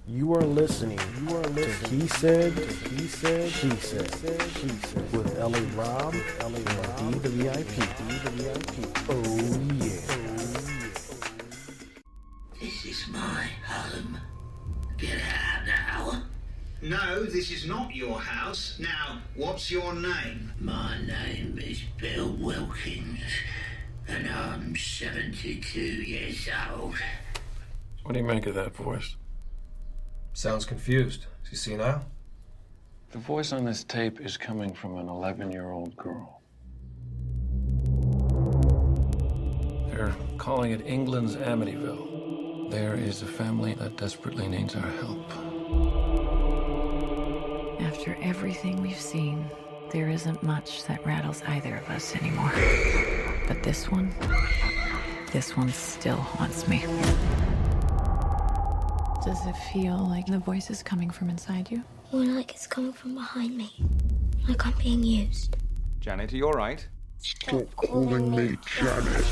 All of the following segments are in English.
You are listening to He Said, She Said, with L.A. Rob, and D the VIP. Oh yeah. This is my home. Get out now. No, this is not your house. Now, what's your name? My name is Bill Wilkins, and I'm 72 years old. What do you make of that voice? Sounds confused. Is he senile? The voice on this tape is coming from an 11-year-old girl. They're calling it England's Amityville. There is a family that desperately needs our help. After everything we've seen, there isn't much that rattles either of us anymore. But this one still haunts me. Does it feel like the voice is coming from inside you? More like it's coming from behind me. Like I'm being used. Janet, are you alright? Stop calling me Janet.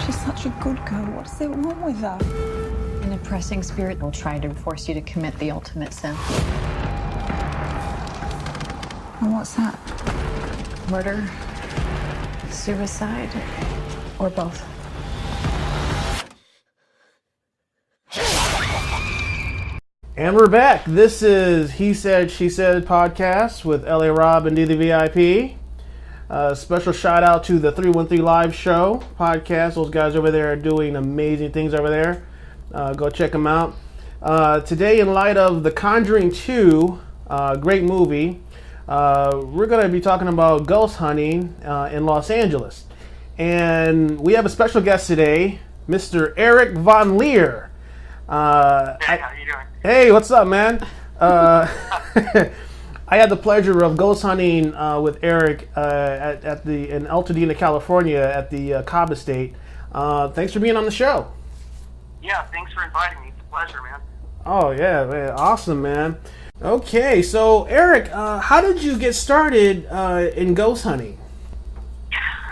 She's such a good girl. What's it wrong with her? An oppressing spirit will try to force you to commit the ultimate sin. And what's that? Murder, suicide, or both. And we're back. This is He Said, She Said podcast with L.A. Rob and D the VIP. Special shout out to the 313 Live Show podcast. Those guys over there are doing amazing things over there. Go check them out. Today, in light of The Conjuring 2, great movie, we're going to be talking about ghost hunting in Los Angeles. And we have a special guest today, Mr. Erik Vanlier. Hey, how you doing? Hey, what's up, man? I had the pleasure of ghost hunting with Erik in Altadena, California, at the Cobb Estate. Thanks for being on the show. Yeah, thanks for inviting me. It's a pleasure, man. Oh yeah, man. Awesome, man. Okay, so Erik, how did you get started in ghost hunting?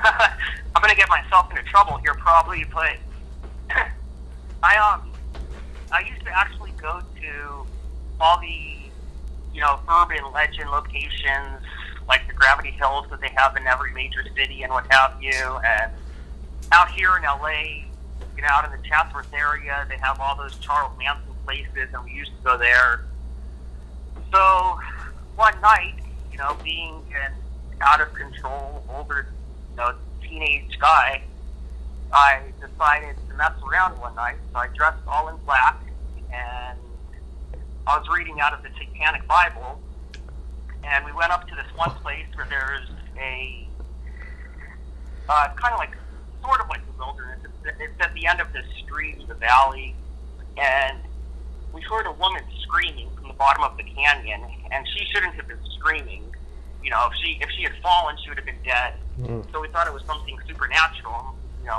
I'm gonna get myself into trouble here, probably, but I used to actually go to all the, urban legend locations, like the Gravity Hills that they have in every major city and what have you. And out here in LA, out in the Chatsworth area, they have all those Charles Manson places, and we used to go there. So one night, being an out of control, older, teenage guy, I decided to mess around one night. So I dressed all in black, and I was reading out of the Satanic Bible, and we went up to this one place where there's a, kind of like, sort of like the wilderness. It's at the end of this street, the valley, and we heard a woman screaming from the bottom of the canyon, and she shouldn't have been screaming. If she had fallen, she would have been dead. Mm. So we thought it was something supernatural.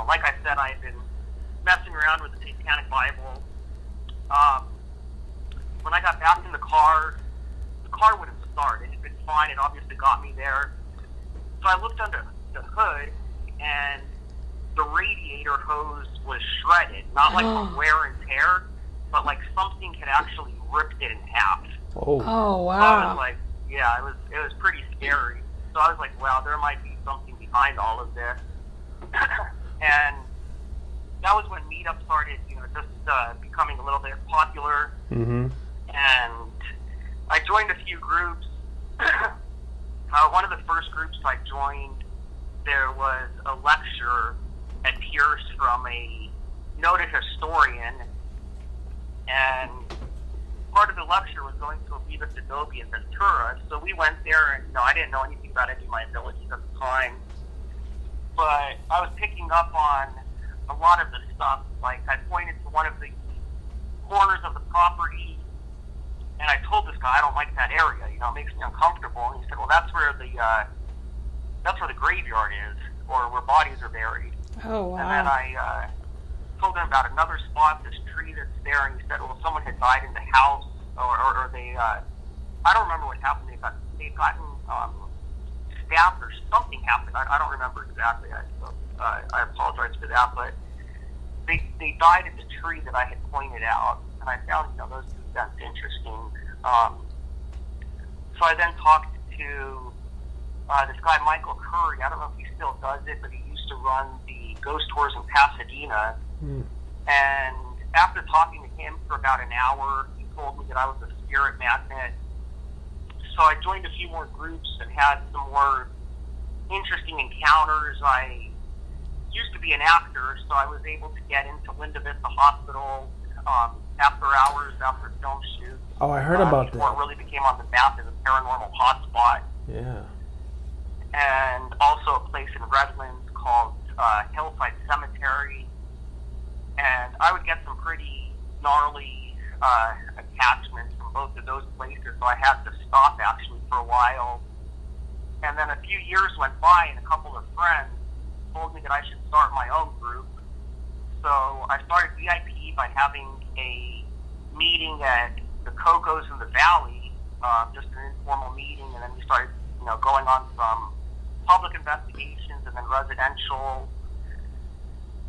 Like I said, I had been messing around with the Satanic Bible. When I got back in the car wouldn't start. It had been fine. It obviously got me there. So I looked under the hood, and the radiator hose was shredded. Not like from wear and tear, but like something had actually ripped it in half. Oh wow. So I was like, yeah, it was pretty scary. So I was like, wow, there might be something behind all of this. And that was when meetups started, just becoming a little bit popular. Mm-hmm. And I joined a few groups. One of the first groups I joined, there was a lecture at Pierce from a noted historian, and part of the lecture was going to Viva Adobe in Ventura. So we went there, and I didn't know anything about any of my abilities at the time, but I was picking up on a lot of the stuff. Like, I pointed to one of the corners of the property, and I told this guy, I don't like that area. It makes me uncomfortable. And he said, well, that's where the graveyard is, or where bodies are buried. Oh, wow. And then I told him about another spot, this tree that's there, and he said, well, someone had died in the house, or they, I don't remember what happened. They'd gotten stabbed, or something happened. I don't remember exactly. I apologize for that, but they died in the tree that I had pointed out, and I found, you know, those two events interesting. So I then talked to this guy, Michael Curry. I don't know if he still does it, but he used to run the ghost tours in Pasadena. And after talking to him for about an hour, he told me that I was a spirit magnet. So I joined a few more groups and had some more interesting encounters. I used to be an actor, so I was able to get into Linda Vista Hospital after hours, after film shoots. Oh, I heard about that. Before it really became on the map as a paranormal hotspot. Yeah. And also a place in Redlands called Hillside Cemetery. And I would get some pretty gnarly attachments from both of those places, so I had to stop actually for a while. And then a few years went by, and a couple of friends told me that I should start my own group. So I started VIP by having a meeting at the Cocos in the Valley, just an informal meeting, and then we started, you know, going on some public investigations and then residential.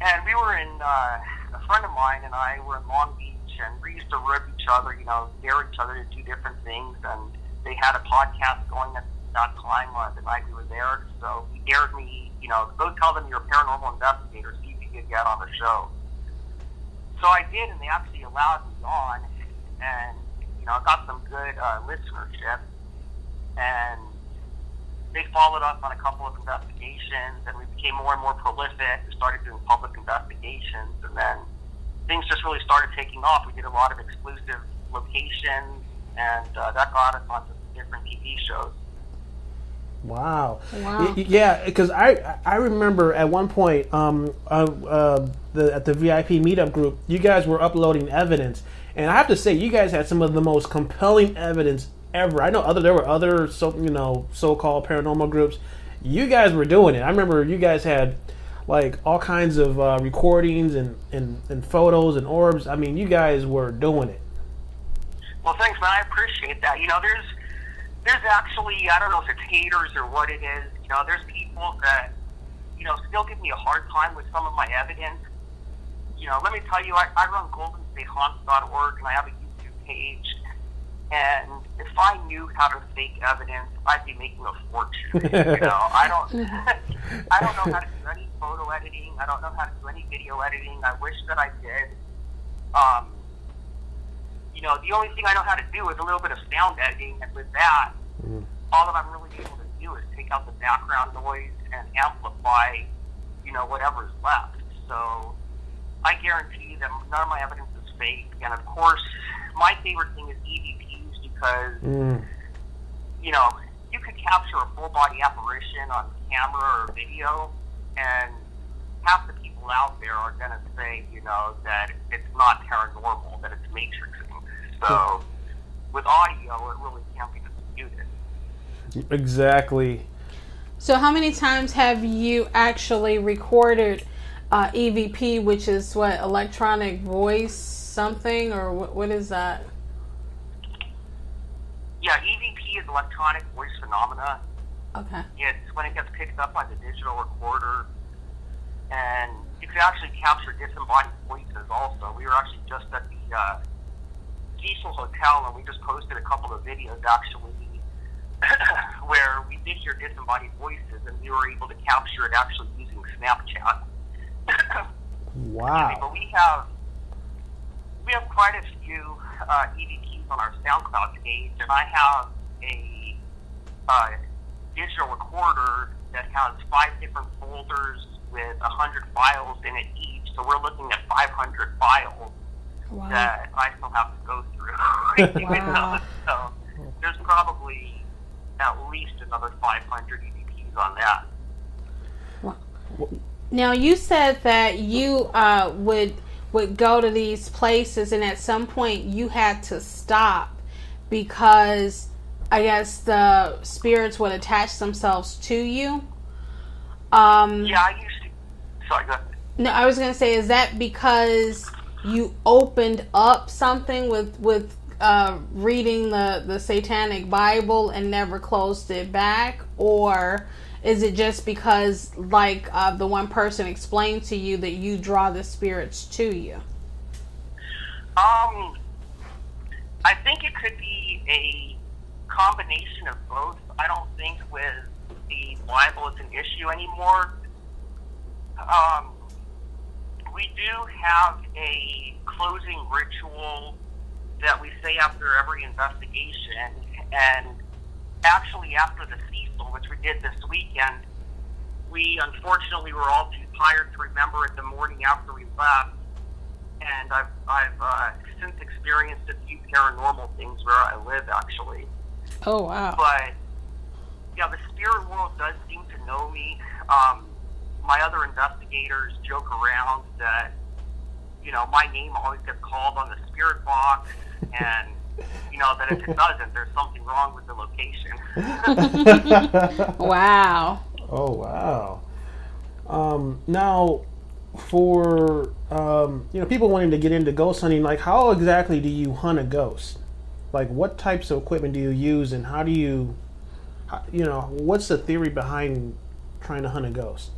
And we were in, a friend of mine and I were in Long Beach, and we used to rib each other, you know, dare each other to do different things. And they had a podcast going at that time the night we were there. So he dared me, you know, go tell them you're a paranormal investigator, see if you could get on the show. So I did, and they actually allowed me on, and, you know, I got some good listenership. And they followed us on a couple of investigations, and we became more and more prolific. We started doing public investigations, and then things just really started taking off. We did a lot of exclusive locations, and that got us onto different TV shows. Wow. Yeah, because I remember at one point at the VIP meetup group, you guys were uploading evidence, and I have to say, you guys had some of the most compelling evidence ever. I know there were other so-called paranormal groups. You guys were doing it. I remember you guys had like all kinds of recordings and photos and orbs. I mean, you guys were doing it. Well, thanks, man. I appreciate that. You know, there's actually, I don't know if it's haters or what it is. You know, there's people that, you know, still give me a hard time with some of my evidence. You know, let me tell you, I run GoldenStateHaunts.org, and I have a YouTube page. And if I knew how to fake evidence, I'd be making a fortune. You know, I don't know how to do any photo editing. I don't know how to do any video editing. I wish that I did. You know, the only thing I know how to do is a little bit of sound editing, and with that, all that I'm really able to do is take out the background noise and amplify, you know, whatever's left. So I guarantee that none of my evidence is fake. And of course, my favorite thing is EVPs, because, you know, you could capture a full body apparition on camera or video, and half the people out there are going to say, you know, that it's not paranormal, that it's matrixing. So with audio, it really can't be disputed. Exactly. So how many times have you actually recorded EVP, which is what, electronic voice something, or what is that? Yeah, EVP is electronic voice phenomena. Okay. It's when it gets picked up on the digital recorder, and you can actually capture disembodied voices also. We were actually just at the Cecil Hotel, and we just posted a couple of videos actually where we did hear disembodied voices, and we were able to capture it actually using Snapchat. Wow. But we have quite a few EVPs on our SoundCloud page, and I have a digital recorder that has 5 different folders with 100 files in it each. So we're looking at 500 files that I still have to go through. Wow. So there's probably at least another 500 EVPs on that. Wow. Now, you said that you would go to these places, and at some point you had to stop because I guess the spirits would attach themselves to you. Yeah, I used to. Sorry, go ahead. No, I was going to say, is that because you opened up something with reading the Satanic Bible and never closed it back? Or is it just because, like the one person explained to you, that you draw the spirits to you? I think it could be a combination of both. I don't think with the Bible it's an issue anymore. We do have a closing ritual that we say after every investigation, and actually after the Cecil, which we did this weekend, we unfortunately were all too tired to remember it the morning after we left, and I've since experienced a few paranormal things where I live, actually. Oh, wow. But, yeah, the spirit world does seem to know me. My other investigators joke around that, you know, my name always gets called on the spirit box, and, you know, that if it doesn't, there's something wrong with the location. Wow. Oh, wow. Now, for, you know, people wanting to get into ghost hunting, like, how exactly do you hunt a ghost? Like, what types of equipment do you use, and how do you, you know, what's the theory behind trying to hunt a ghost?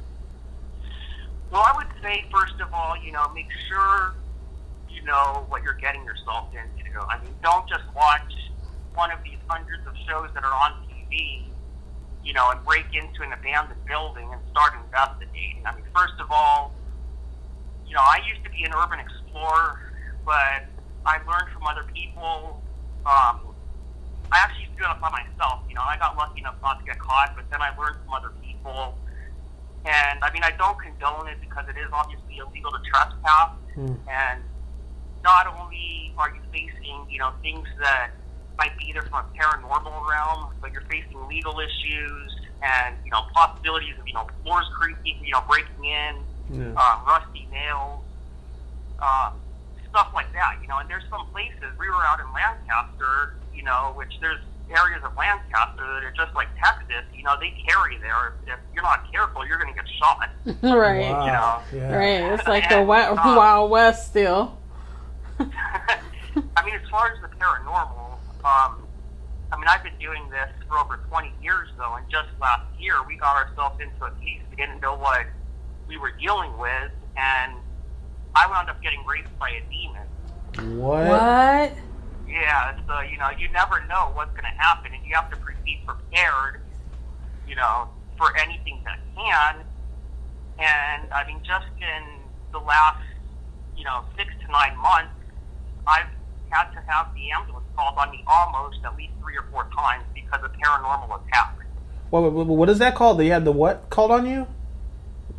Well, I would say, first of all, you know, make sure you know what you're getting yourself into. I mean, don't just watch one of these hundreds of shows that are on TV, you know, and break into an abandoned building and start investigating. I mean, first of all, you know, I used to be an urban explorer, but I learned from other people. I actually used to do it by myself. You know, I got lucky enough not to get caught, but then I learned from other people. And, I mean, I don't condone it because it is obviously illegal to trespass. And not only are you facing, you know, things that might be either from a paranormal realm, but you're facing legal issues and, you know, possibilities of, you know, floors creaking, you know, breaking in, rusty nails, stuff like that, you know. And there's some places, we were out in Lancaster, you know, which there's areas of Lancaster that are just like Texas, you know, they carry there. If you're not careful, you're going to get shot. Right. Wow. You know? Yeah. Right. It's like the Wild West still. I mean, as far as the paranormal, I mean, I've been doing this for over 20 years, though, and just last year we got ourselves into a case we didn't know what we were dealing with, and I wound up getting raped by a demon. What? Yeah, so, you know, you never know what's going to happen, and you have to be prepared, you know, for anything that can. And, I mean, just in the last, you know, 6 to 9 months, I've had to have the ambulance called on me almost at least 3 or 4 times because of paranormal attacks. What is that called? They had the what called on you?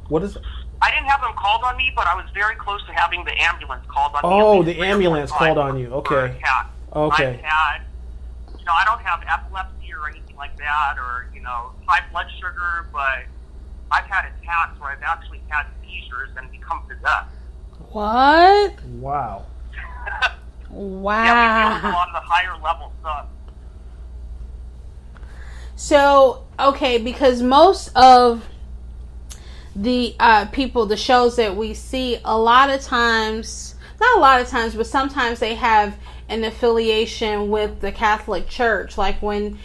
What is it? I didn't have them called on me, but I was very close to having the ambulance called on me. Oh, the ambulance called on you. Okay. Okay. I've had, you know, I don't have epilepsy or anything like that, or, you know, high blood sugar, but I've had attacks where I've actually had seizures and become possessed. What? Wow. Wow. Yeah, we deal with a lot of the higher level stuff. So, okay, because most of the people, the shows that we see, a lot of times, not a lot of times, but sometimes they have an affiliation with the Catholic Church. Like when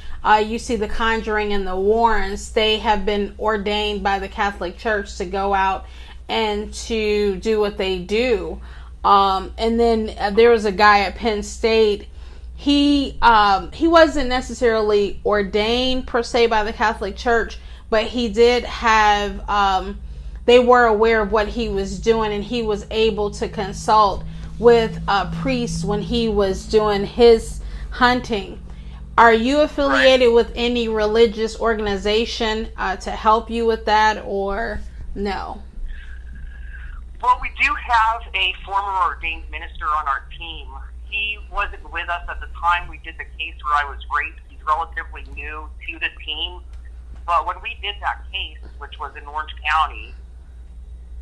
you see the Conjuring and the Warrens, they have been ordained by the Catholic Church to go out and to do what they do. And then there was a guy at Penn State. He wasn't necessarily ordained per se by the Catholic Church, but he did have, they were aware of what he was doing, and he was able to consult with priests when he was doing his hunting. Are you affiliated with any religious organization to help you with that, or no? Well, we do have a former ordained minister on our team. He wasn't with us at the time we did the case where I was raped. He's relatively new to the team. But when we did that case, which was in Orange County,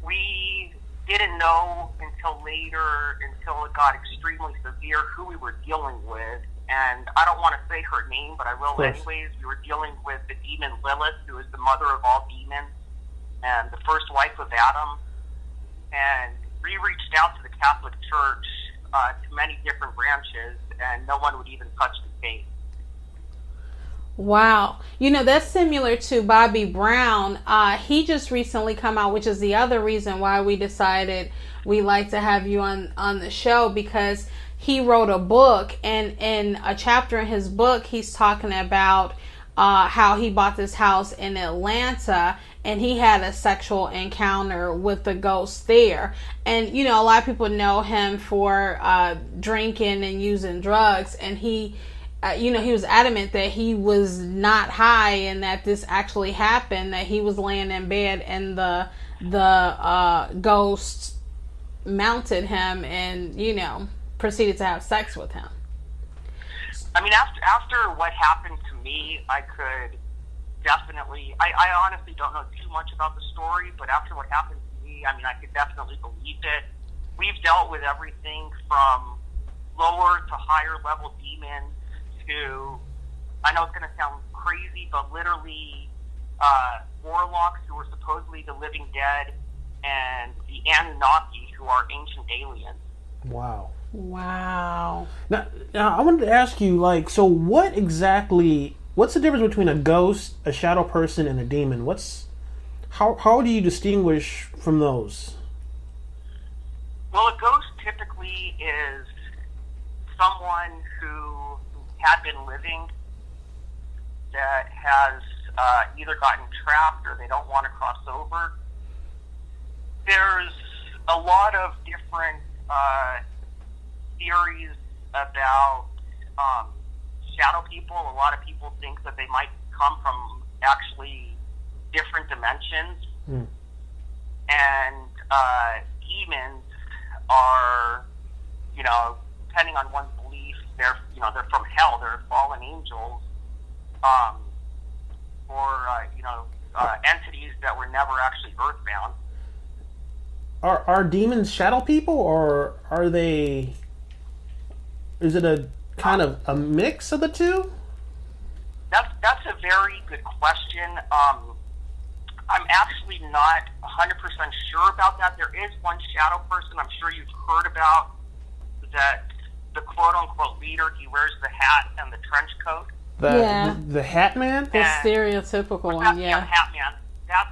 we didn't know until later, until it got extremely severe, who we were dealing with. And I don't want to say her name, but I will anyways. We were dealing with the demon Lilith, who is the mother of all demons, and the first wife of Adam. And we reached out to the Catholic Church, to many different branches, and no one would even touch the case. Wow. You know, that's similar to Bobby Brown. He just recently come out, which is the other reason why we decided we like to have you on the show, because he wrote a book, and in a chapter in his book, he's talking about how he bought this house in Atlanta and he had a sexual encounter with the ghost there. And, you know, a lot of people know him for drinking and using drugs, and he was adamant that he was not high and that this actually happened, that he was laying in bed and the ghost mounted him and, you know, proceeded to have sex with him. I mean, after what happened to me, I could definitely, I honestly don't know too much about the story, but after what happened to me, I mean, I could definitely believe it. We've dealt with everything from lower to higher level demons to, I know it's going to sound crazy, but literally warlocks who are supposedly the living dead, and the Anunnaki, who are ancient aliens. Wow. Now I wanted to ask you, like, so what's the difference between a ghost, a shadow person, and a demon? How do you distinguish from those? Well, a ghost typically is someone who had been living that has either gotten trapped or they don't want to cross over. There's a lot of different theories about shadow people. A lot of people think that they might come from actually different dimensions. And demons are, you know, depending on one's belief, they're from hell. They're fallen angels, or entities that were never actually earthbound. Are demons shadow people, or are they? Is it a kind of a mix of the two? That's a very good question. I'm actually not 100% sure about that. There is one shadow person I'm sure you've heard about, that the quote-unquote leader, he wears the hat and the trench coat. The Hat Man? The stereotypical one, yeah. Hat Man. That's,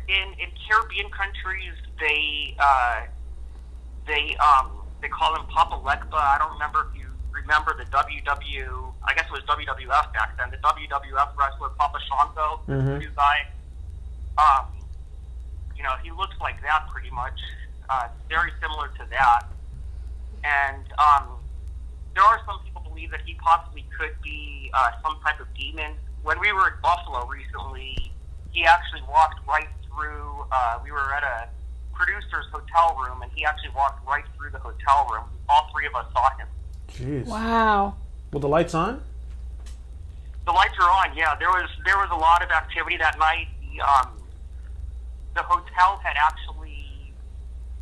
in Caribbean countries, they call him Papa Legba. I don't remember if you remember the I guess it was WWF back then, the WWF wrestler Papa Shango, new guy. He looks like that pretty much. Very similar to that. And there are some people believe that he possibly could be some type of demon. When we were in Buffalo recently, he actually walked right through, we were at a producer's hotel room, and he actually walked right through the hotel room. All three of us saw him. Jeez. Wow. Were the lights on? The lights are on, yeah. There was a lot of activity that night. The hotel had actually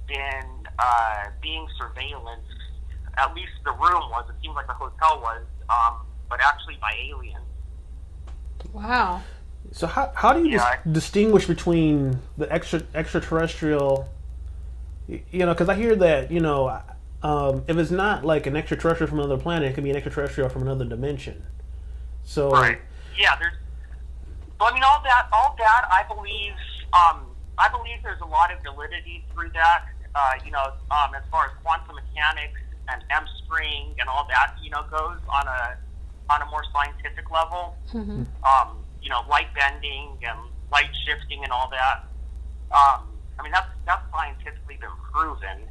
been being surveillanced. At least the room was. It seemed like the hotel was, but actually by aliens. Wow. So how do you distinguish between the extraterrestrial? Because I hear that if it's not like an extraterrestrial from another planet, it could be an extraterrestrial from another dimension. So right. Yeah. All that. I believe there's a lot of validity through that. As far as quantum mechanics and M string and all that, goes on a more scientific level. Mm-hmm. Light bending and light shifting and all that. That's scientifically been proven.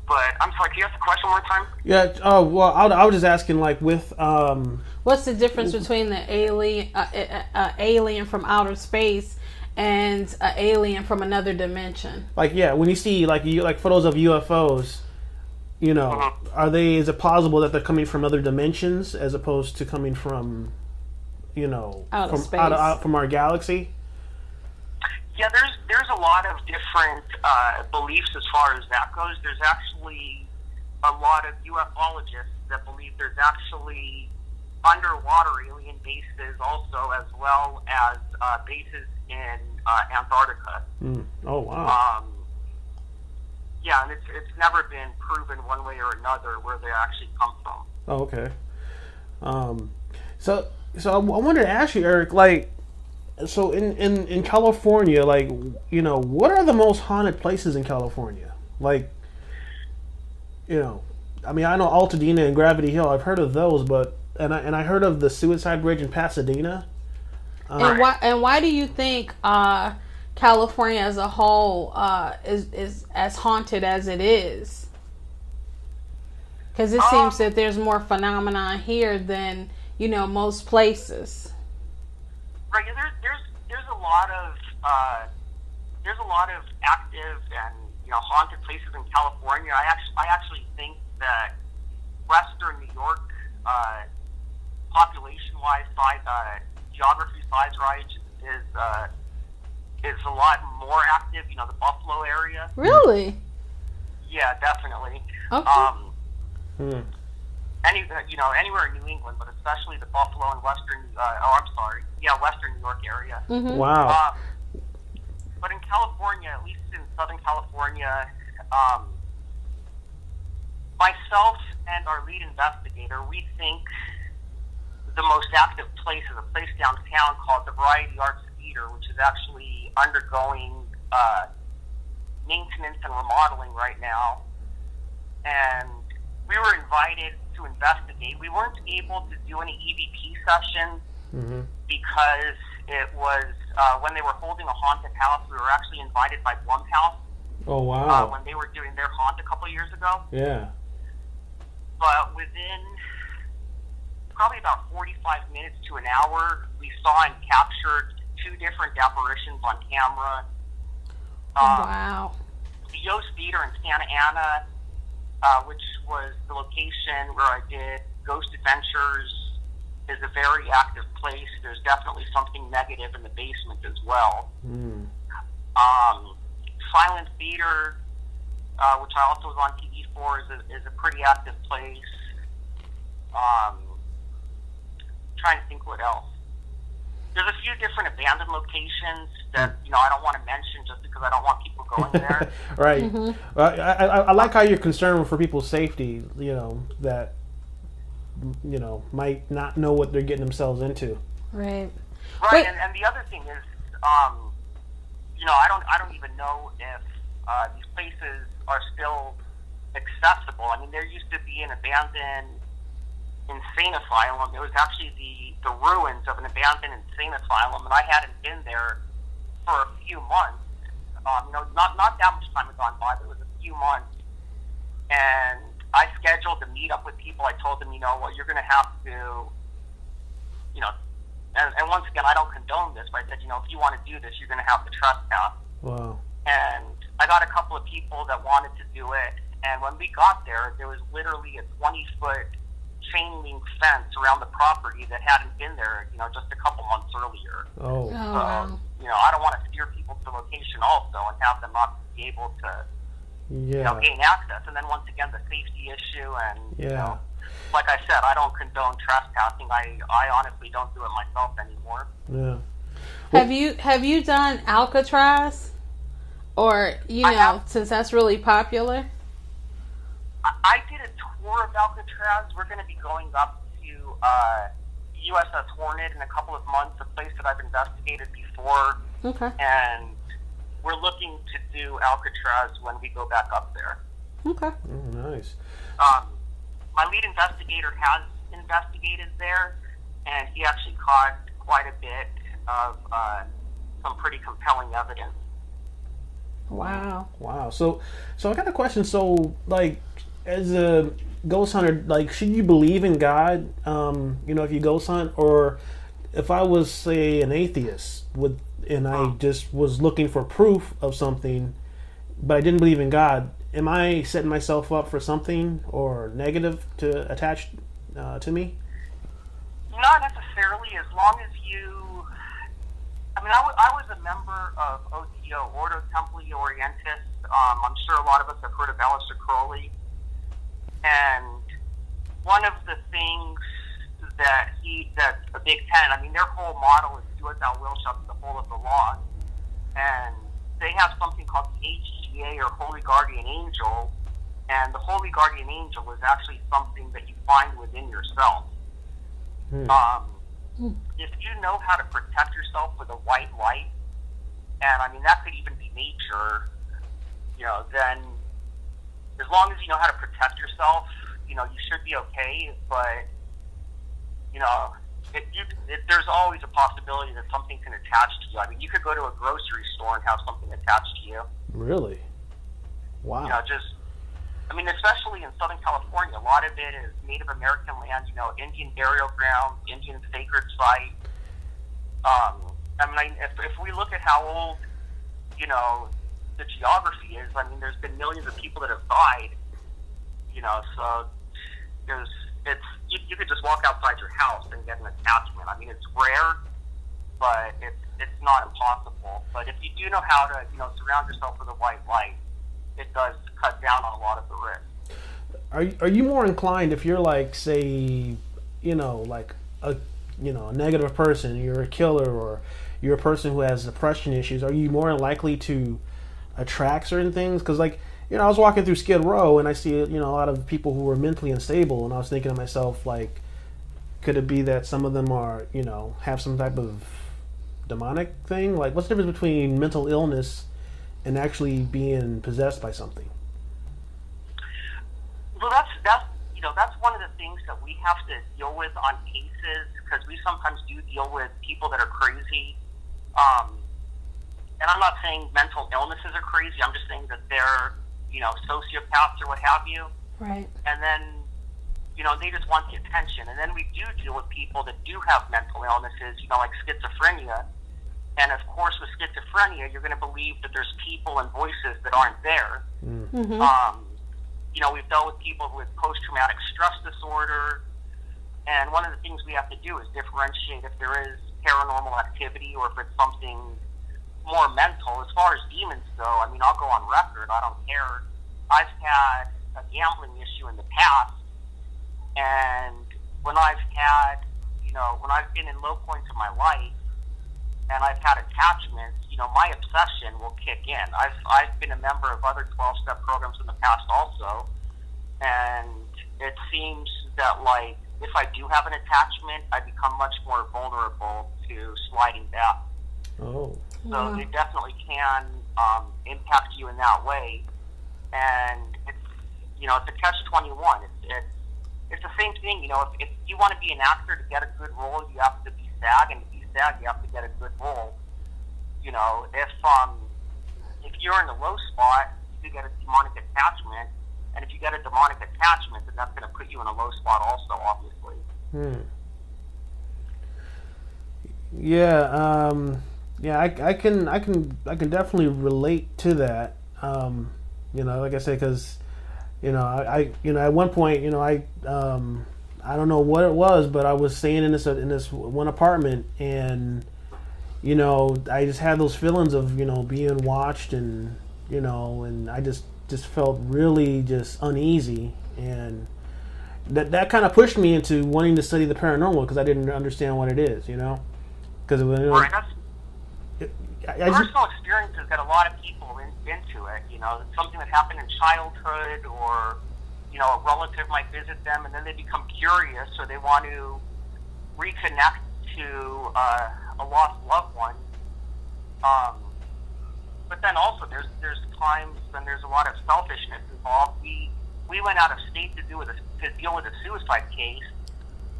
But I'm sorry, can you ask the question one more time? Yeah. Oh well, I was just asking, like, with what's the difference between the alien from outer space and an alien from another dimension? Like, yeah, when you see like photos of UFOs, is it plausible that they're coming from other dimensions as opposed to coming from, out of space, from our galaxy? Yeah, there's a lot of different beliefs as far as that goes. There's actually a lot of ufologists that believe there's actually underwater alien bases also, as well as bases in Antarctica. Oh, wow. Yeah, and it's never been proven one way or another where they actually come from. Oh, okay. So I wanted to ask you, Eric, like, so in California, like, you know, what are the most haunted places in California? Like, you know, I mean, I know Altadena and Gravity Hill. I've heard of those, but and I heard of the Suicide Bridge in Pasadena. And why do you think California as a whole is as haunted as it is? Because it seems that there's more phenomenon here than, you know, most places. Right. There's a lot of active and, you know, haunted places in California. I actually think that Western New York, population-wise, geography-size, is a lot more active. You know, the Buffalo area. Really? Yeah, definitely. Okay. Anywhere in New England, but especially the Buffalo and Western New York area. Mm-hmm. Wow. But in California, at least in Southern California, myself and our lead investigator, we think the most active place is a place downtown called the Variety Arts Theater, which is actually undergoing maintenance and remodeling right now. And we were invited to investigate. We weren't able to do any EVP sessions because it was when they were holding a haunted house. We were actually invited by Blumhouse. Oh, wow. When they were doing their haunt a couple years ago. Yeah. But within probably about 45 minutes to an hour, we saw and captured 2 different apparitions on camera. Wow. The Yost Theater in Santa Ana, which was the location where I did Ghost Adventures, is a very active place. There's definitely something negative in the basement as well. Silent Theater, which I also was on TV for, is a pretty active place. Trying to think what else. There's a few different abandoned locations that, you know, I don't want to mention just because I don't want people going there. Right. Mm-hmm. I like how you're concerned for people's safety, you know, that, you know, might not know what they're getting themselves into. Right. Right, and the other thing is, you know, I don't even know if these places are still accessible. I mean, there used to be an abandoned insane asylum. It was actually the ruins of an abandoned insane asylum, and I hadn't been there for a few months. You know, not that much time had gone by, but it was a few months. And I scheduled to meet up with people. I told them, you know, well, you're going to have to, you know, and once again, I don't condone this, but I said, you know, if you want to do this, you're going to have to trespass. Wow. And I got a couple of people that wanted to do it, and when we got there, there was literally a 20-foot chain link fence around the property that hadn't been there, you know, just a couple months earlier. Oh. So, you know, I don't want to steer people to the location also and have them not be able to, you know, gain access. And then once again, the safety issue and, you know, like I said, I don't condone trespassing. I honestly don't do it myself anymore. Yeah. Well, have you done Alcatraz? Or, you know, since that's really popular? I did a tour of Alcatraz. We're going to be going up to USS Hornet in a couple of months, a place that I've investigated before. Okay. And we're looking to do Alcatraz when we go back up there. Okay. Oh, nice. My lead investigator has investigated there, and he actually caught quite a bit of some pretty compelling evidence. Wow. Wow. So I got a question. So, like, as a ghost hunter, like, should you believe in God, you know, if you ghost hunt? Or if I was, say, an atheist, and I just was looking for proof of something, but I didn't believe in God, am I setting myself up for something or negative to attach to me? Not necessarily, as long as you... I mean, I was a member of OTO, Ordo Templi Orientis. I'm sure a lot of us have heard of Aleister Crowley. And one of the things that the Big Ten, I mean, their whole model is do as thou wilt shall be the whole of the law. And they have something called the HGA, or Holy Guardian Angel, And the holy guardian angel is actually something that you find within yourself. If you know how to protect yourself with a white light, and I mean that could even be nature, then as long as you know how to protect yourself, you should be okay. But there's always a possibility that something can attach to you. I mean, you could go to a grocery store and have something attached to you. Really? Wow. Especially in Southern California, a lot of it is Native American land, Indian burial ground, Indian sacred site. If we look at how old, the geography is, there's been millions of people that have died, so you could just walk outside your house and get an attachment. It's rare, but it's not impossible. But if you do know how to, surround yourself with a white light, it does cut down on a lot of the risk. Are you more inclined if you're like, say, like a negative person, you're a killer, or you're a person who has depression issues, are you more likely to attract certain things? Because I was walking through Skid Row and I see a lot of people who are mentally unstable, and I was thinking to myself, like, could it be that some of them are have some type of demonic thing? Like, what's the difference between mental illness and actually being possessed by something? Well, that's one of the things that we have to deal with on cases, because we sometimes do deal with people that are crazy. And I'm not saying mental illnesses are crazy. I'm just saying that they're, sociopaths or what have you. Right. And then, they just want the attention. And then we do deal with people that do have mental illnesses, like schizophrenia. And of course, with schizophrenia, you're going to believe that there's people and voices that aren't there. Mm-hmm. We've dealt with people with post-traumatic stress disorder. And one of the things we have to do is differentiate if there is paranormal activity or if it's something more mental. As far as demons go, I'll go on record. I don't care. I've had a gambling issue in the past. And when I've had, when I've been in low points of my life and I've had attachments, my obsession will kick in. I've been a member of other 12-step programs in the past also. And it seems that, like, if I do have an attachment, I become much more vulnerable to sliding back. Oh. So they definitely can impact you in that way. And it's, it's a catch-21. It's the same thing, if you want to be an actor to get a good role, you have to be SAG, and to be SAG, you have to get a good role. If you're in the low spot, you get a demonic attachment, and if you get a demonic attachment, then that's going to put you in a low spot also, obviously. Yeah, I can definitely relate to that. Like I said, because I at one point, I don't know what it was, but I was staying in this one apartment, and I just had those feelings of being watched, and and I just felt really just uneasy, and that kind of pushed me into wanting to study the paranormal, because I didn't understand what it is, because right, personal experiences get a lot of people into it. It's something that happened in childhood, or a relative might visit them, and then they become curious, or they want to reconnect to a lost loved one. But then also there's times when there's a lot of selfishness involved. We went out of state to deal with a suicide case,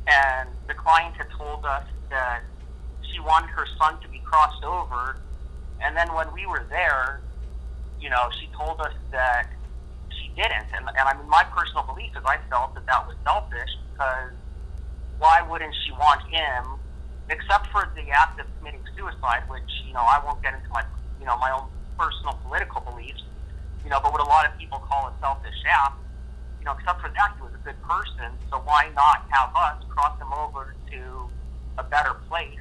and the client had told us that she wanted her son to be crossed over, and then when we were there, she told us that she didn't. And my personal belief is I felt that was selfish, because why wouldn't she want him, except for the act of committing suicide, which, I won't get into my own personal political beliefs, but what a lot of people call a selfish act, except for that, he was a good person, so why not have us cross him over to a better place,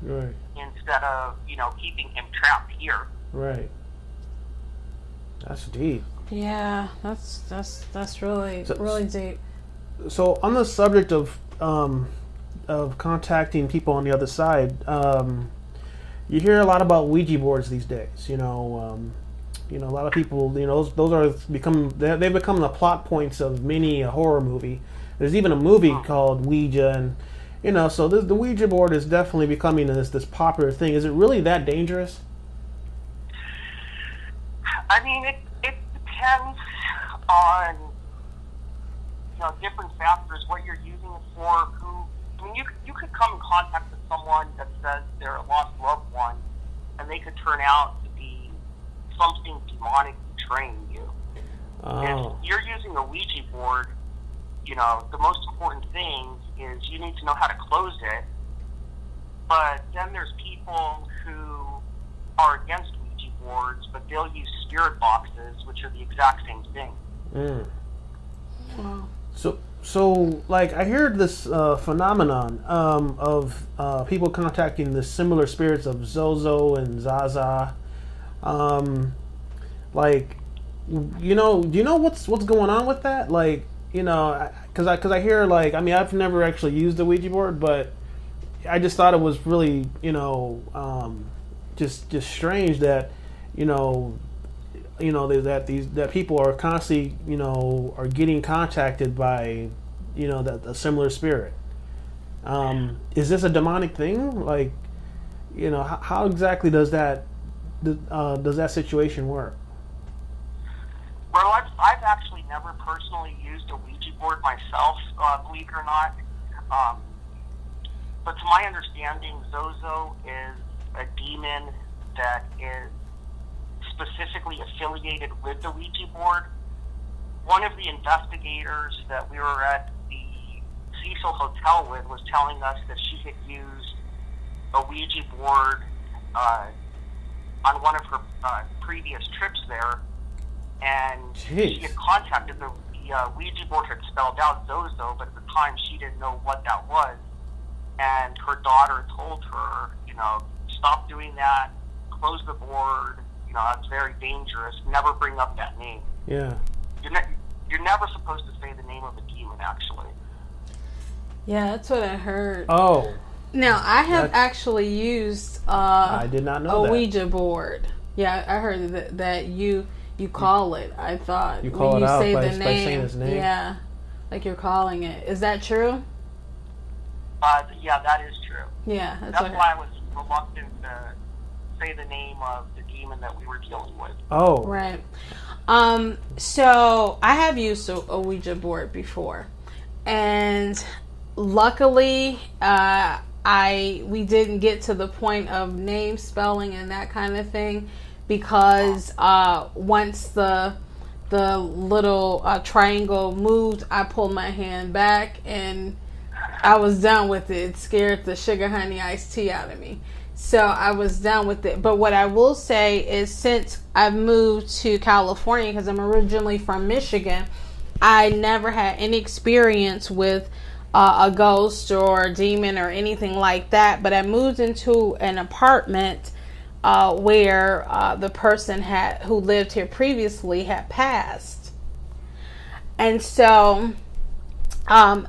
right, instead of, keeping him trapped here. Right. That's deep. Yeah, that's really really deep. So on the subject of contacting people on the other side, you hear a lot about Ouija boards these days. You know, a lot of people, you know, those are they've become the plot points of many a horror movie. There's even a movie called Ouija, and you know, so the Ouija board is definitely becoming this popular thing. Is it really that dangerous? I mean, it depends on, you know, different factors, what you're using it for, you could come in contact with someone that says they're a lost loved one, and they could turn out to be something demonic betraying you. Oh. If you're using a Ouija board, you know, the most important thing is you need to know how to close it, but then there's people who are against Ouija boards, but they'll use spirit boxes, which are the exact same thing. Mm. Wow. So like I hear this phenomenon of people contacting the similar spirits of Zozo and Zaza. Like, you know, do you know what's going on with that? Like, you know, because I hear, like, I mean, I've never actually used the Ouija board, but I just thought it was really, you know, just strange that, you know, that people are constantly, you know, are getting contacted by, you know, that a similar spirit. Is this a demonic thing? Like, you know, how exactly does that situation work? Well, I've actually never personally used a Ouija board myself, believe it or not. But to my understanding, Zozo is a demon that is specifically affiliated with the Ouija board. One of the investigators that we were at the Cecil Hotel with was telling us that she had used a Ouija board on one of her previous trips there, and she had contacted the Ouija board had spelled out Zozo, but at the time she didn't know what that was, and her daughter told her, you know, stop doing that, close the board, you know, that's very dangerous, never bring up that name. Yeah. You're never supposed to say the name of a demon, actually. Yeah, that's what I heard. Oh. Now, I have actually used I did not know a that. Ouija board. Yeah, I heard that you call it. I thought you call when it you out say by the saying his name. Yeah, like you're calling it. Is that true? Yeah, that is true. Yeah, that's why I was reluctant to say the name of the demon that we were dealing with. Oh, right. So I have used a Ouija board before, and luckily, we didn't get to the point of name spelling and that kind of thing, because once the little triangle moved, I pulled my hand back and I was done with it. It scared the sugar honey iced tea out of me. So I was done with it. But what I will say is, since I've moved to California, because I'm originally from Michigan, I never had any experience with a ghost or a demon or anything like that. But I moved into an apartment where the person who lived here previously had passed. And so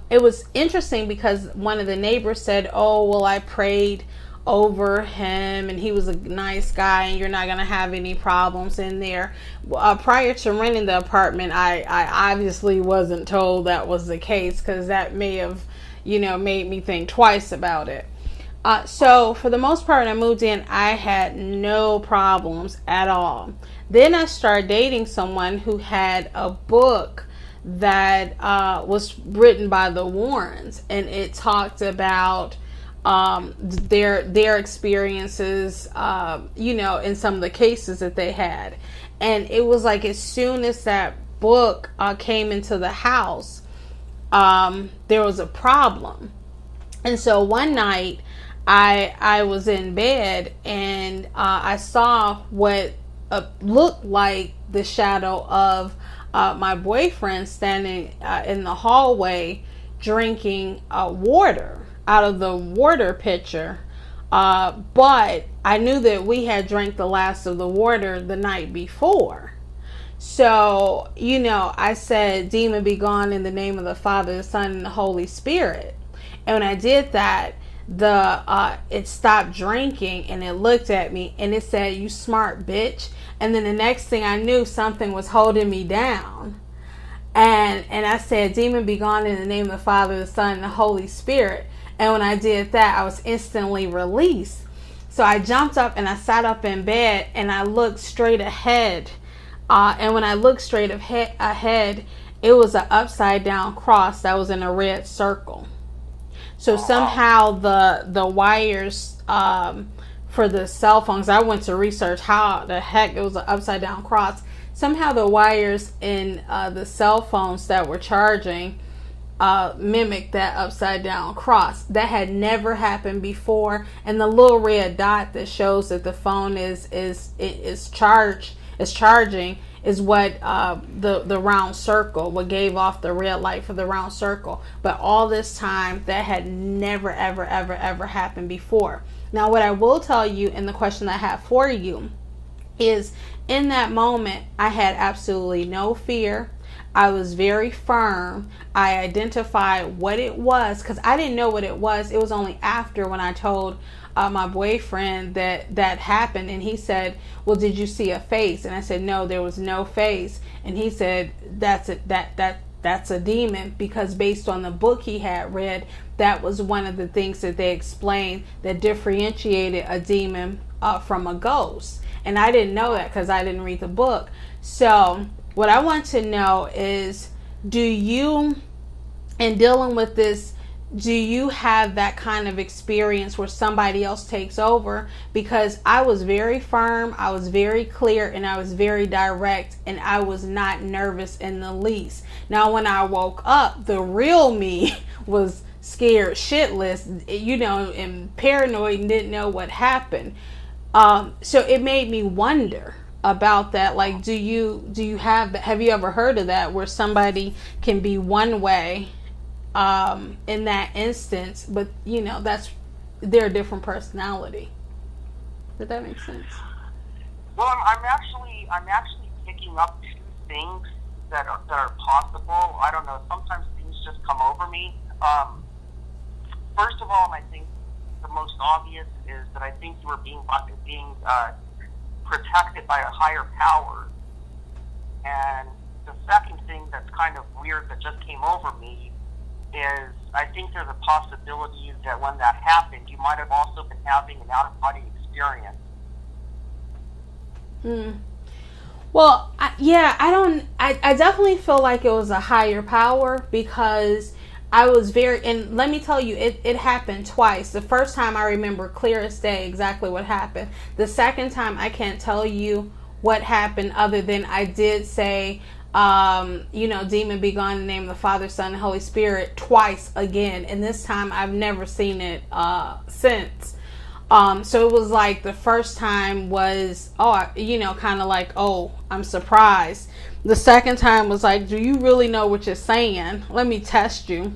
it was interesting because one of the neighbors said, oh, well, I prayed over him and he was a nice guy and you're not going to have any problems in there. Prior to renting the apartment, I obviously wasn't told that was the case, because that may have, made me think twice about it. So for the most part, when I moved in, I had no problems at all. Then I started dating someone who had a book that was written by the Warrens, and it talked about their experiences, in some of the cases that they had. And it was like, as soon as that book came into the house, there was a problem. And so one night I was in bed and I saw what looked like the shadow of my boyfriend standing in the hallway drinking water out of the water pitcher. But I knew that we had drank the last of the water the night before. So, I said, demon be gone in the name of the Father, the Son, and the Holy Spirit. And when I did that, it stopped drinking and it looked at me and it said, you smart bitch. And then the next thing I knew, something was holding me down. And I said, demon be gone in the name of the Father, the Son, and the Holy Spirit. And when I did that, I was instantly released. So I jumped up and I sat up in bed and I looked straight ahead. And when I looked straight ahead, it was an upside down cross that was in a red circle. So somehow the wires for the cell phones, I went to research how the heck it was an upside down cross. Somehow the wires in the cell phones that were charging mimicked that upside down cross. That had never happened before. And the little red dot that shows that the phone is charging is what the round circle, what gave off the red light for the round circle. But all this time, that had never, ever, ever, ever happened before. Now, what I will tell you, and the question I have for you, is in that moment, I had absolutely no fear. I was very firm. I identified what it was because I didn't know what it was. It was only after when I told my boyfriend that happened, and he said, well, did you see a face? And I said, no, there was no face. And he said, that's a demon, because based on the book he had read, that was one of the things that they explained that differentiated a demon from a ghost. And I didn't know that because I didn't read the book. So what I want to know is, do you, in dealing with this, do you have that kind of experience where somebody else takes over? Because I was very firm, I was very clear, and I was very direct, and I was not nervous in the least. Now, when I woke up, the real me was scared shitless, and paranoid and didn't know what happened. So it made me wonder about that. Like, have you ever heard of that, where somebody can be one way in that instance, but they're a different personality? Did that make sense? Well, I'm actually picking up two things that are possible. I don't know. Sometimes things just come over me. First of all, I think the most obvious is that I think you were being protected by a higher power. And the second thing that's kind of weird that just came over me is I think there's a possibility that when that happened, you might have also been having an out-of-body experience. Well, I definitely feel like it was a higher power, because I was and let me tell you, it happened twice. The first time I remember clear as day exactly what happened. The second time I can't tell you what happened, other than I did say, demon be gone in the name of the Father, Son, and Holy Spirit twice again. And this time I've never seen it since. So it was like the first time was, kind of like, oh, I'm surprised. The second time was like, do you really know what you're saying? Let me test you.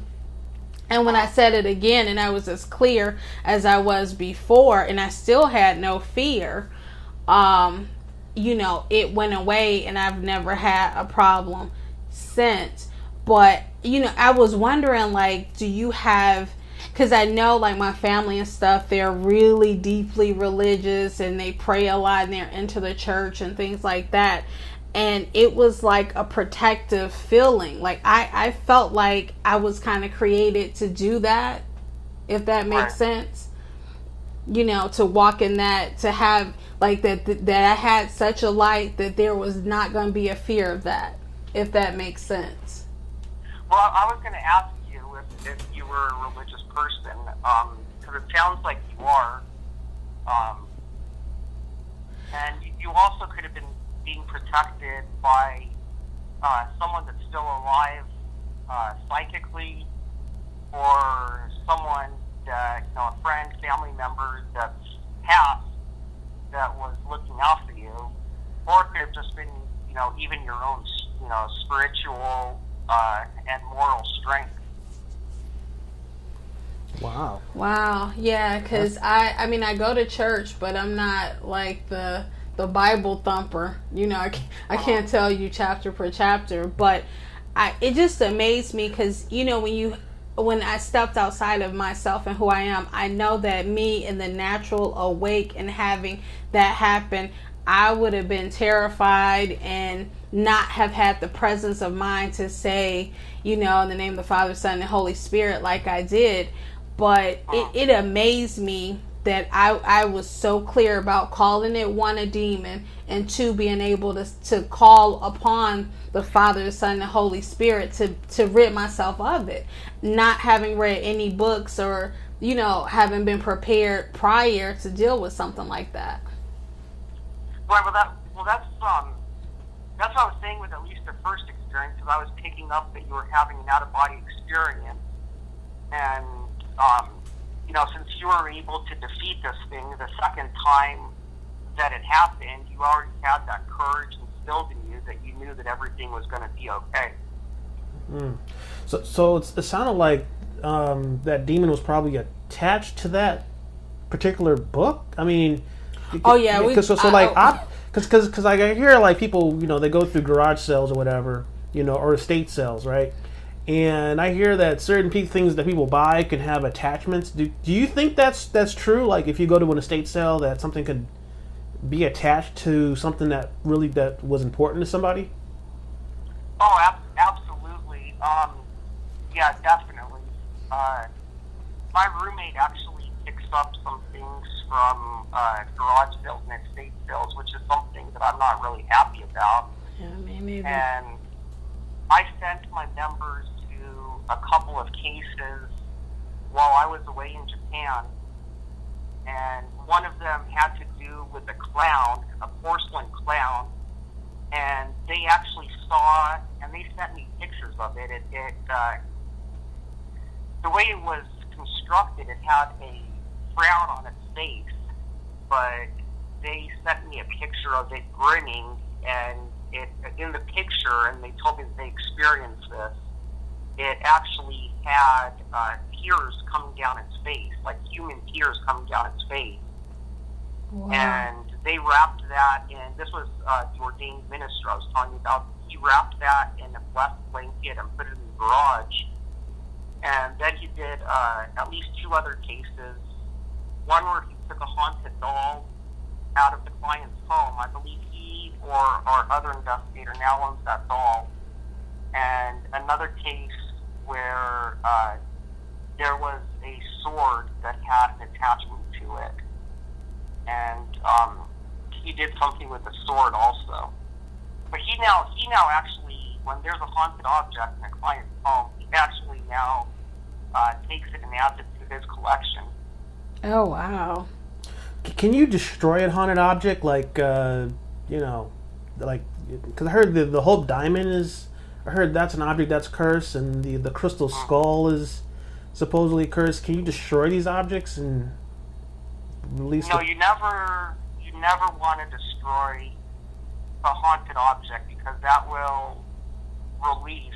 And when I said it again, and I was as clear as I was before, and I still had no fear, it went away, and I've never had a problem since. But, I was wondering, like, do you have, because I know, like, my family and stuff, they're really deeply religious, and they pray a lot, and they're into the church and things like that. And it was like a protective feeling. Like, I felt like I was kind of created to do that, if that makes sense. To walk in that, to have, like, that I had such a light that there was not going to be a fear of that, if that makes sense. Well, I was going to ask you if you were a religious person, because it sounds like you are. And you also could have been being protected by someone that's still alive psychically, or someone that, a friend, family member that's passed that was looking out for you, or it could have just been, even your own, spiritual and moral strength. Wow. Yeah, because I go to church, but I'm not like the Bible thumper. I can't tell you chapter per chapter, but it just amazed me, because when I stepped outside of myself and who I am, I know that me in the natural awake and having that happen, I would have been terrified and not have had the presence of mind to say, in the name of the Father, Son, and Holy Spirit like I did. But it amazed me that I was so clear about calling it, one, a demon, and two, being able to call upon the Father, the Son, and the Holy Spirit to rid myself of it. Not having read any books or, having been prepared prior to deal with something like that. Right, that's what I was saying with at least the first experience, because I was picking up that you were having an out-of-body experience. And, since you were able to defeat this thing the second time that it happened, you already had that courage instilled in you that you knew that everything was going to be okay. So it sounded like that demon was probably attached to that particular book. I mean, because I hear like people, they go through garage sales or whatever, or estate sales, right? And I hear that certain things that people buy can have attachments. Do you think that's true? Like if you go to an estate sale, that something could be attached to something that was important to somebody? Oh, absolutely. Yeah, definitely. My roommate actually picks up some things from garage sales and estate sales, which is something that I'm not really happy about. Yeah, me neither. And I sent my members to a couple of cases while I was away in Japan, and one of them had to do with a clown, a porcelain clown, and they actually saw, and they sent me pictures of it. The way it was constructed, it had a frown on its face, but they sent me a picture of it grinning, and in the picture, and they told me that they experienced this, it actually had tears coming down its face, like human tears coming down its face. Wow. And they wrapped that in, this was the ordained minister I was telling you about, he wrapped that in a black blanket and put it in the garage. And then he did at least two other cases. One where he took a haunted doll out of the client's home. I believe he or our other investigator now owns that doll. And another case where there was a sword that had an attachment to it. And he did something with the sword also. But he now actually, when there's a haunted object in a client's home, he actually now takes it and adds it to his collection. Oh, wow. Can you destroy a haunted object? Like, because I heard the whole diamond is, I heard that's an object that's cursed, and the crystal skull is supposedly cursed. Can you destroy these objects and release No, you never want to destroy a haunted object, because that will release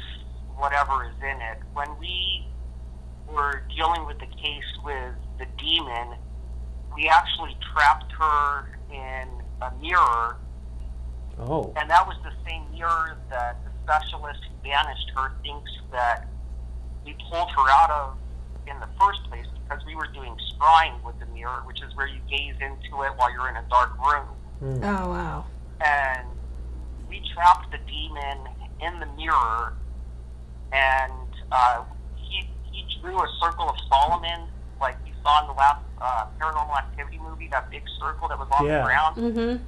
whatever is in it. When we were dealing with the case with the demon, we actually trapped her in a mirror. Oh. And that was the same mirror that the specialist who banished her thinks that we pulled her out of in the first place, because we were doing scrying with the mirror, which is where you gaze into it while you're in a dark room. Oh, wow. And we trapped the demon in the mirror, and he drew a circle of Solomon, like you saw in the last Paranormal Activity movie, that big circle that was on the ground. Mm-hmm.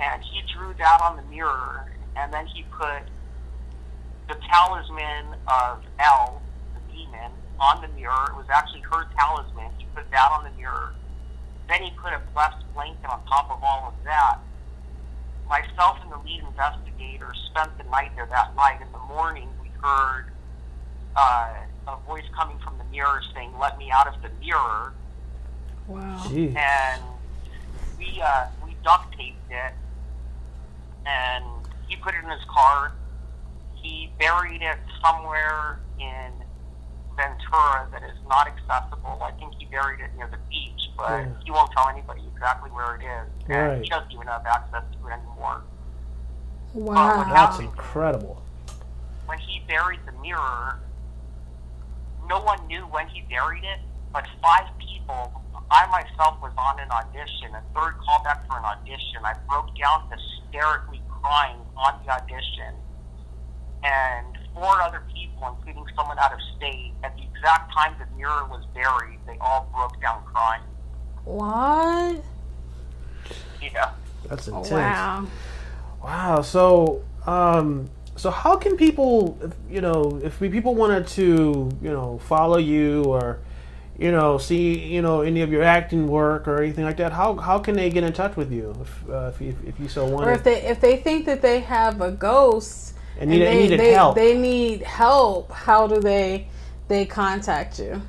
And he drew that on the mirror, and then he put the talisman of El, the demon, on the mirror. It was actually her talisman. He put that on the mirror. Then he put a blessed blanket on top of all of that. Myself and the lead investigator spent the night there that night. In the morning, we heard a voice coming from the mirror saying, "Let me out of the mirror." Wow. Jeez. And we duct taped it, and he put it in his car. He buried it somewhere in Ventura that is not accessible. I think he buried it near the beach, but he won't tell anybody exactly where it is. And he doesn't even have access to it anymore. Wow. That's incredible. When he buried the mirror, no one knew when he buried it, but 5 people I myself was on an audition, a third callback for an audition. I broke down hysterically crying on the audition. And 4 other people, including someone out of state, at the exact time the mirror was buried, they all broke down crying. What? Yeah. That's intense. Wow. Wow. So, so how can people, if people wanted to, follow you or, see, any of your acting work or anything like that, how can they get in touch with you if you so want? Or if they think that they have a ghost and needed help, they need help. How do they contact you?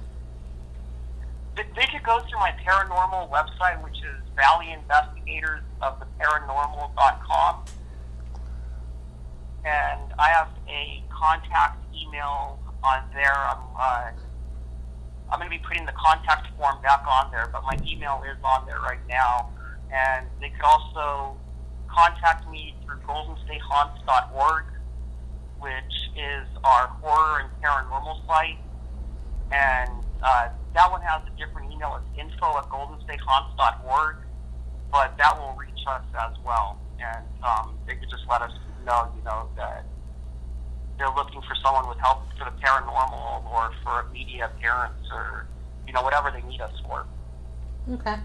They could go to my paranormal website, which is valleyinvestigatorsoftheparanormal.com. And I have a contact email on there. I'm going to be putting the contact form back on there, but my email is on there right now. And they could also contact me through goldenstatehaunts.org, which is our horror and paranormal site. And that one has a different email. It's info@goldenstatehaunts.org, but that will reach us as well. And they could just let us know, that they're looking for someone with help for the paranormal or for a media appearance or, whatever they need us for. Okay.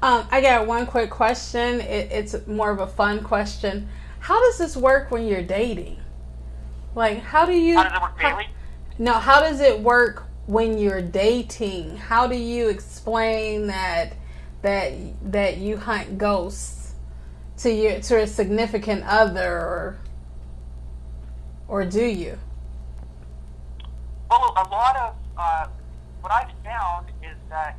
I got one quick question. It's more of a fun question. How does this work when you're dating? Like, how does it work daily? No, how does it work when you're dating? How do you explain that you hunt ghosts to a significant other, or do you? Well, a lot of what I've found is that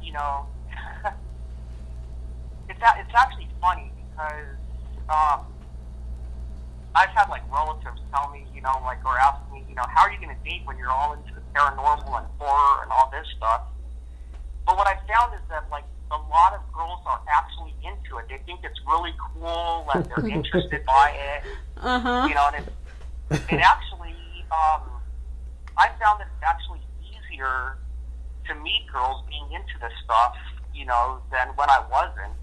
it's actually funny because I've had relatives tell me, or ask me, how are you going to date when you're all into the paranormal and horror and all this stuff? But what I found is that a lot of girls are actually into it. They think it's really cool and they're interested by it. Uh-huh. And it actually, I found that it's actually easier to meet girls being into this stuff, than when I wasn't.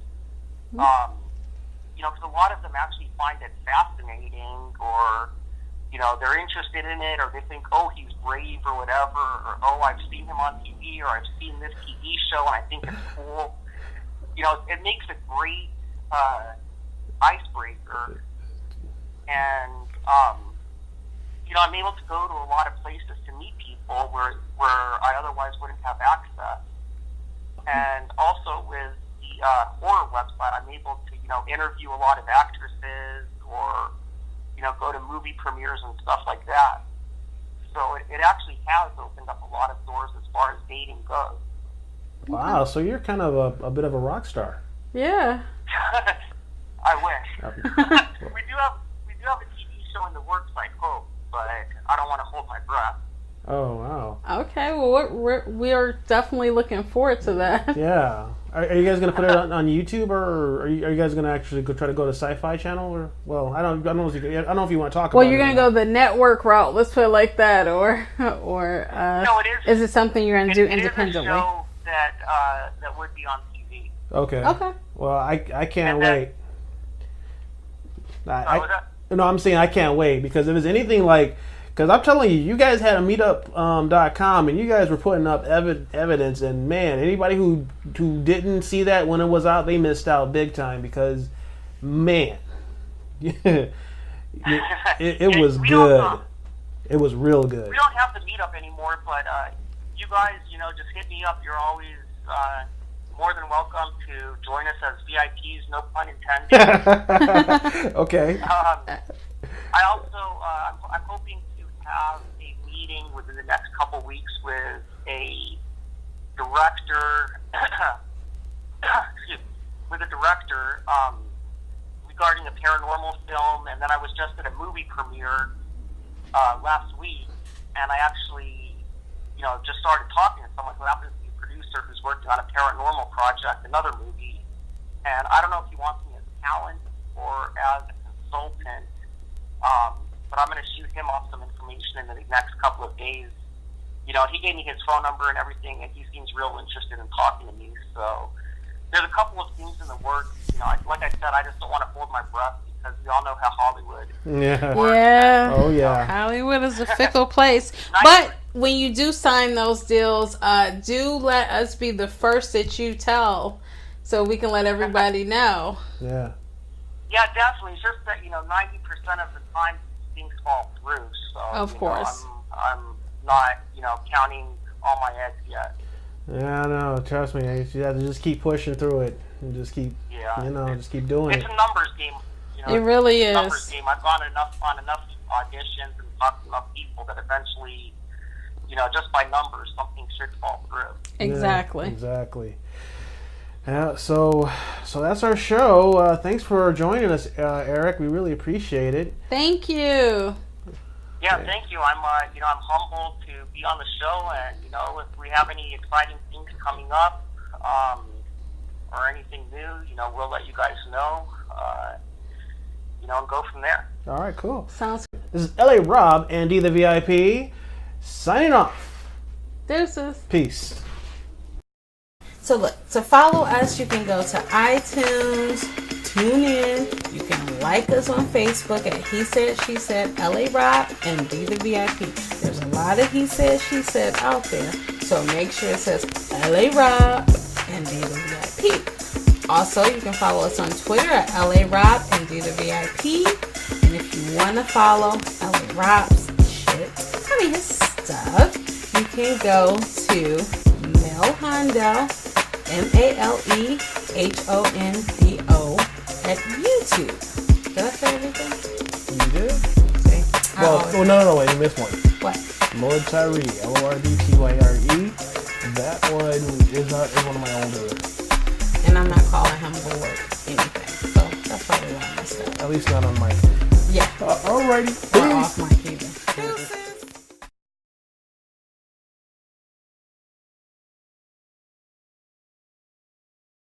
Because a lot of them actually find it fascinating, or, they're interested in it, or they think, oh, he's brave or whatever, or, oh, I've seen him on TV, or I've seen this TV show and I think it's cool. It makes a great icebreaker. And, I'm able to go to a lot of places to meet people where I otherwise wouldn't have access. And also with the horror website, I'm able to, interview a lot of actresses or, go to movie premieres and stuff like that. So it actually has opened up a lot of doors as far as dating goes. Wow, so you're kind of a bit of a rock star. Yeah. I wish. We do have a TV show in the works, I hope, but I don't want to hold my breath. Oh, wow. Okay, well, we are definitely looking forward to that. Yeah. Are you guys going to put it on YouTube, or are you guys going to actually try to go to Sci-Fi Channel? Or I don't know if you want to talk about it. Well, you're going to go the network route. Let's put it like that, or no, it is. Is it something you're going to do independently? It is a show that would be on TV. Okay. Well, I can't wait. No, I'm saying I can't wait, because if it's anything because I'm telling you, you guys had a meetup.com and you guys were putting up evidence, and man, anybody who didn't see that when it was out, they missed out big time, because man, it was good. It was real good. We don't have the meetup anymore, but you guys, just hit me up. You're always more than welcome to join us as VIPs, no pun intended. Okay. I also, I'm hoping to have a meeting within the next couple weeks with a director, regarding a paranormal film, and then I was just at a movie premiere last week, and I actually, just started talking to someone who happens to be a producer who's working on a paranormal project, another movie, and I don't know if he wants me as talent or as a consultant, but I'm going to shoot him off some information in the next couple of days. He gave me his phone number and everything, and he seems real interested in talking to me, so there's a couple of things in the works. You know, like I said, I just don't want to hold my breath because we all know how Hollywood. Yeah. Yeah. Oh yeah. Hollywood is a fickle place. But when you do sign those deals, do let us be the first that you tell, so we can let everybody know. Yeah. Yeah, definitely. It's just that 90% of the time things fall through. So of course, I'm not counting all my eggs yet. Yeah, no, trust me. You have to just keep pushing through it and just keep, just keep doing It's it. a numbers game. It really is. Numbers game. I've gone on enough auditions and talked to enough people that eventually, just by numbers, something should fall through. Exactly. Yeah, exactly. So that's our show. Thanks for joining us, Erik. We really appreciate it. Thank you. Yeah, thank you. I'm humbled to be on the show, and if we have any exciting things coming up, or anything new, we'll let you guys know, and go from there. All right, cool. Sounds good. This is LA Rob and D the VIP signing off. Deuces. Peace. So look, to follow us, you can go to iTunes, tune in. You can like us on Facebook at He Said, She Said, LA Rob and D the VIP. There's a lot of He Said, She Said out there. So make sure it says LA Rob and D the VIP. Also, you can follow us on Twitter at LA Rob and D the VIP. And if you want to follow LA Rob's shit, his stuff, you can go to Mel Hondo, MALEHONDO at YouTube. Did I say everything? You did? Okay. Well, no, wait, you missed one. What? Lord Tyree, LORDTYRE. That one is one of my older. And I'm not calling him Lord anything. So that's probably why I messed up. At least not on mic. Yeah. Alrighty. Or off mic.